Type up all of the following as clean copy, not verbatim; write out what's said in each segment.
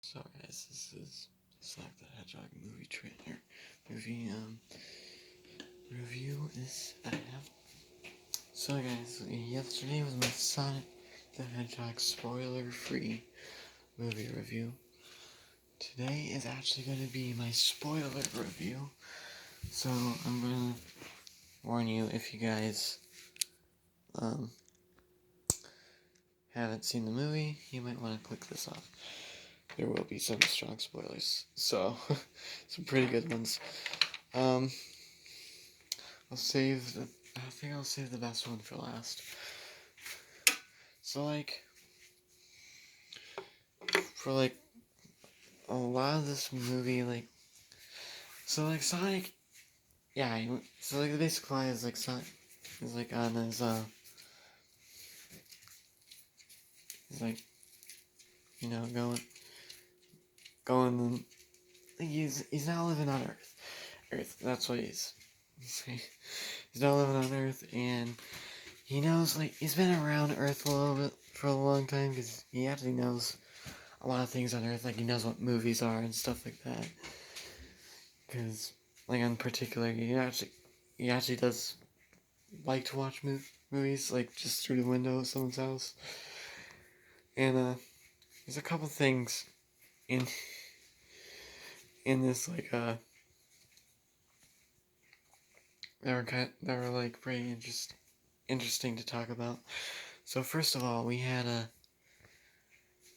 So guys, this is Sonic the Hedgehog movie trailer, movie review is I have. So guys, yesterday was my Sonic the Hedgehog spoiler-free movie review. Today is actually going to be my spoiler review. So I'm going to warn you, if you guys haven't seen the movie, you might want to click this off. There will be some strong spoilers, so some pretty good ones. I think I'll save the best one for last. So for a lot of this movie, Sonic, yeah, so the basic line is Sonic is on his he's going, he's not living on Earth, that's what he's not living on Earth, and he knows, he's been around Earth a little bit for a long time, because he actually knows a lot of things on Earth, he knows what movies are and stuff like that, because, in particular, he actually does like to watch movies, just through the window of someone's house, and, there's a couple things in this, that were pretty interesting to talk about. So first of all, we had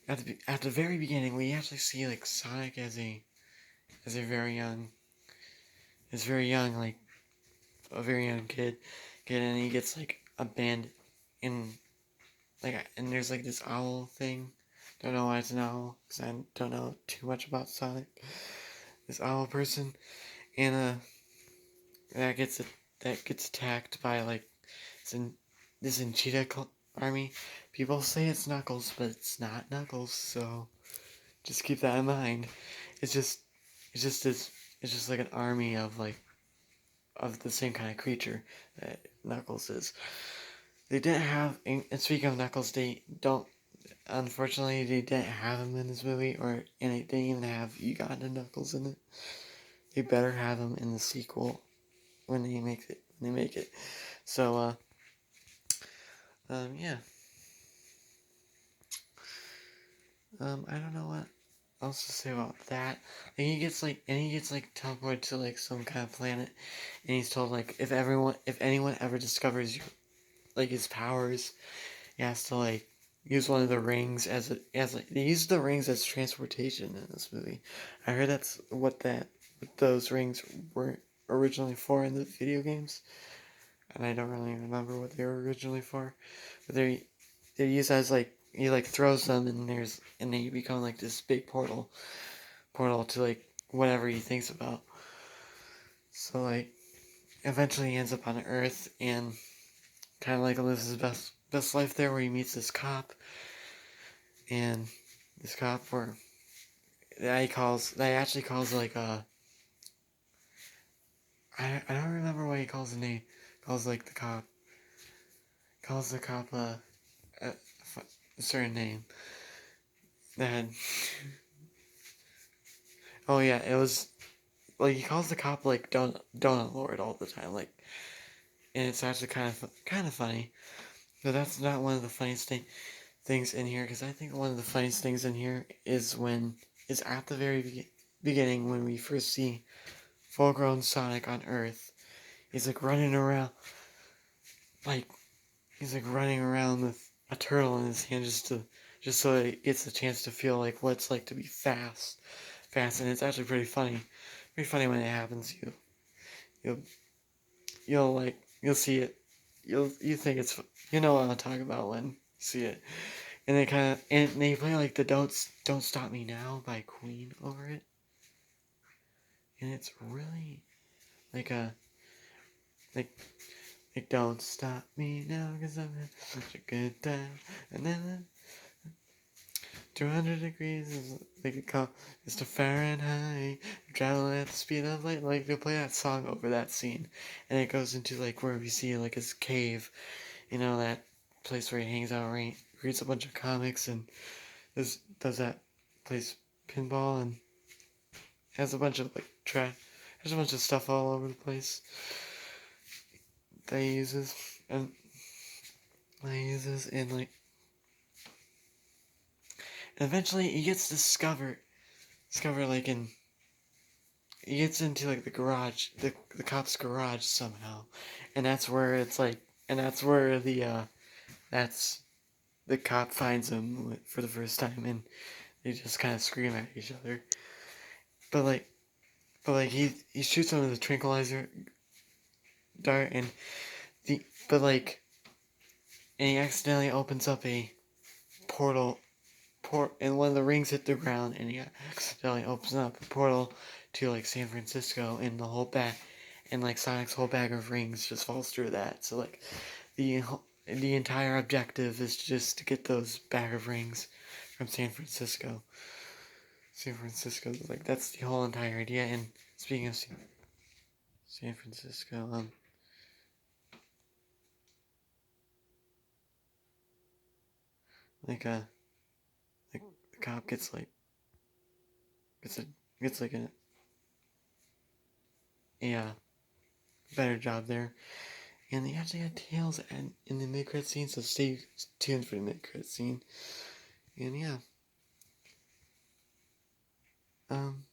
at the very beginning, we actually see Sonic as a very young, a very young kid, and he gets abandoned in and there's this owl thing. Don't know why it's an owl, because I don't know too much about Sonic. This owl person, and that gets attacked by this Cheetah army. People say it's Knuckles, but it's not Knuckles, so just keep that in mind. It's just an army of the same kind of creature that Knuckles is. They didn't have, and speaking of Knuckles, unfortunately, they didn't have him in this movie, and it didn't even have Uganda Knuckles in it. They better have him in the sequel when they make it. So, yeah. I don't know what else to say about that. And he gets teleported to some kind of planet, and he's told if anyone ever discovers his powers, he has to use one of the rings they use the rings as transportation in this movie. I heard that's what those rings were originally for in the video games, and I don't really remember what they were originally for, but they're used as he throws them, and they become this big portal to whatever he thinks about. So eventually he ends up on Earth and kind of lives his best life there, where he meets this cop, and this cop actually calls I don't remember what he calls the name. Calls the cop a certain name that oh yeah, it was he calls the cop Donut Lord all the time, and it's actually kind of funny. But that's not one of the funniest things in here, because I think one of the funniest things in here is at the very beginning, when we first see full-grown Sonic on Earth. He's running around, running around with a turtle in his hand, just so he gets a chance to feel what it's like to be fast, and it's actually pretty funny when it happens. You'll see it, you think it's, what I'm talking about when you see it, and they play the Don't Stop Me Now by Queen over it, and it's really like don't stop me now, 'cause I'm having such a good time, and then 200 degrees is it's the Fahrenheit, traveling at the speed of light. They play that song over that scene, and it goes into where we see his cave, that place where he hangs out, reads a bunch of comics, and does that place pinball, and has a bunch of like trash. There's a bunch of stuff all over the place that he uses, and like, and eventually he gets discovered like in. He gets into like the garage, the cop's garage somehow, and that's where it's like, and that's where that's the cop finds him for the first time, and they just kind of scream at each other. But like he shoots him with a tranquilizer dart, and the but like and he accidentally opens up a portal and one of the rings hit the ground, and he accidentally opens up a portal to like San Francisco, and the whole bag and like Sonic's whole bag of rings just falls through that. So like the entire objective is just to get those bag of rings from San Francisco. Like that's the whole entire idea. And speaking of San Francisco, like like the cop gets like gets like a better job there, and they actually had tails and in the mid credit scene, so stay tuned for the mid credit scene. And yeah, um,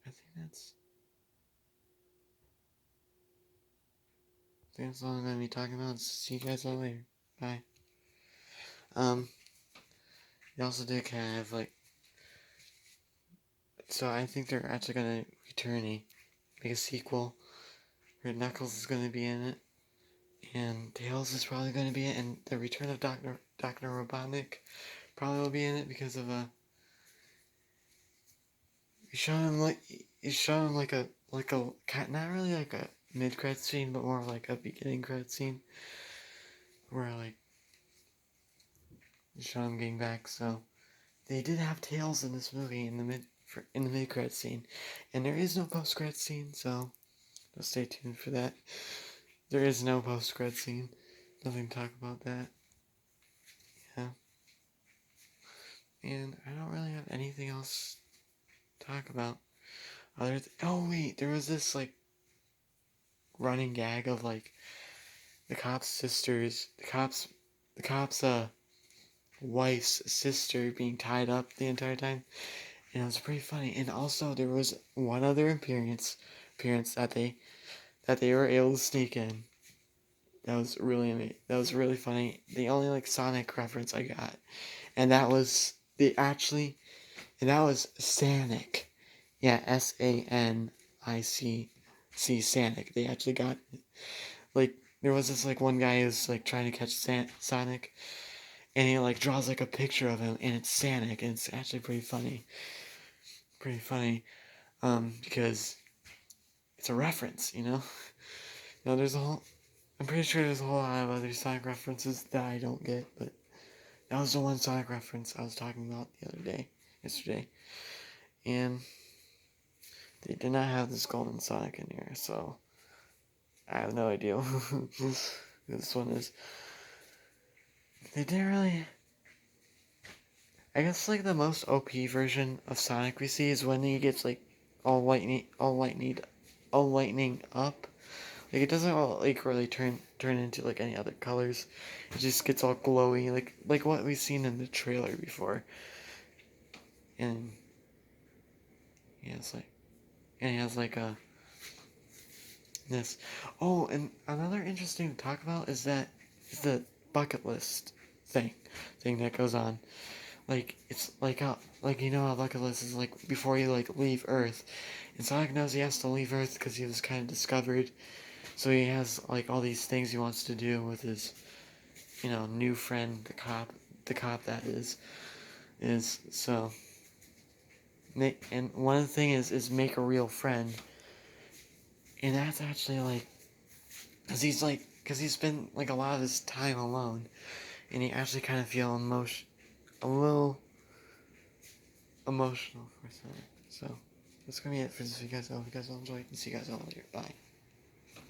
I think that's all I'm gonna be talking about. See you guys all later. Bye. Um, they also did kind of like, so I think they're actually gonna make a sequel where Knuckles is gonna be in it, and Tails is probably gonna be in it, and the return of Doctor Robotnik probably will be in it because of you show him like a not really like a mid credit scene, but more like a beginning credit scene where like you show him getting back. So they did have Tails in this movie in the mid credit scene, and there is no post credit scene, so just stay tuned for that. There is no post credit scene. Nothing to talk about that. Yeah. And I don't really have anything else to talk about. Oh wait, there was this like running gag of like the cop's wife's sister being tied up the entire time, and it was pretty funny. And also there was one other appearance that they were able to sneak in. That was really funny. The only like Sonic reference I got, and that was Sanic. Yeah, Sanic. They actually got like there was this like one guy who's like trying to catch Sonic, and he like draws like a picture of him, and it's Sanic, and it's actually pretty funny. Because it's a reference, you know. There's a whole. I'm pretty sure there's a whole lot of other Sonic references that I don't get, but that was the one Sonic reference I was talking about yesterday, and they did not have this golden Sonic in here, so I have no idea who this one is. They didn't really. I guess like the most OP version of Sonic we see is when he gets like all lightning up. Like it doesn't like really turn into like any other colors. It just gets all glowy, like what we've seen in the trailer before. And yeah, it's like, and he has like a this. Oh, and another interesting to talk about is the bucket list thing that goes on. Like it's like how how bucket list is like before you like leave Earth, and Sonic knows he has to leave Earth because he was kind of discovered. So he has like all these things he wants to do with his, new friend, the cop that is so. And one of the things is make a real friend, and that's actually like, cause he's been like a lot of his time alone, and he actually kind of feel a little emotional for a second. So that's gonna be it for this video, guys. I hope you guys all enjoyed, and see you guys all later. Bye.